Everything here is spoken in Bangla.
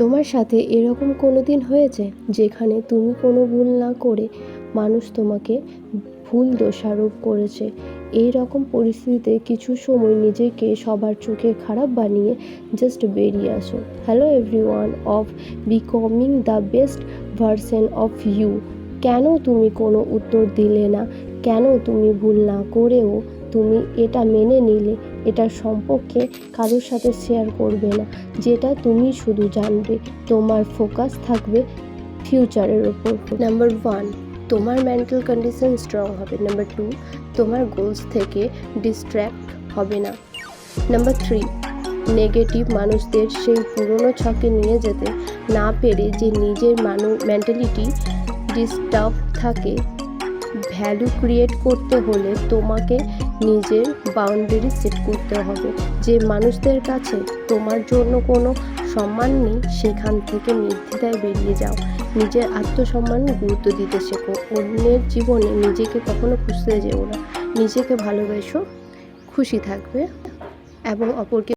তোমার সাথে এরকম কোনো দিন হয়েছে যেখানে তুমি কোনো ভুল না করে মানুষ তোমাকে ভুল দোষারোপ করেছে? এই রকম পরিস্থিতিতে কিছু সময় নিজেকে সবার চোখে খারাপ বানিয়ে জাস্ট বেরিয়ে আসো। Hello everyone of becoming the best version of you. কেন তুমি কোনো উত্তর দিলে না? কেন তুমি ভুল না করেও তুমি এটা মেনে নিলে? এটার সম্পর্কে কারোর সাথে শেয়ার করবে না, যেটা তুমি শুধু জানবে। তোমার ফোকাস থাকবে ফিউচারের ওপর। নাম্বার 1, তোমার মেন্টাল কন্ডিশন স্ট্রং হবে। নাম্বার 2, তোমার গোলস থেকে ডিস্ট্র্যাক্ট হবে না। নাম্বার 3, নেগেটিভ মানুষদের সেই পুরনো ছকে নিয়ে যেতে না পেরে যে নিজের মেন্টালিটি ডিস্টার্ব থাকে। ভ্যালু ক্রিয়েট করতে হলে তোমাকে নিজের বাউন্ডারি সেট করতে হবে। যে মানুষদের কাছে তোমার জন্য কোনো সম্মান নেই, সেখান থেকে নির্দ্বিধায় বেরিয়ে যাও। নিজের আত্মসম্মান গুরুত্ব দিতে শেখো। অন্যের জীবনে নিজেকে কখনো খুঁজতে যেও না। নিজেকে ভালোবেসো, খুশি থাকবে এবং অপরকে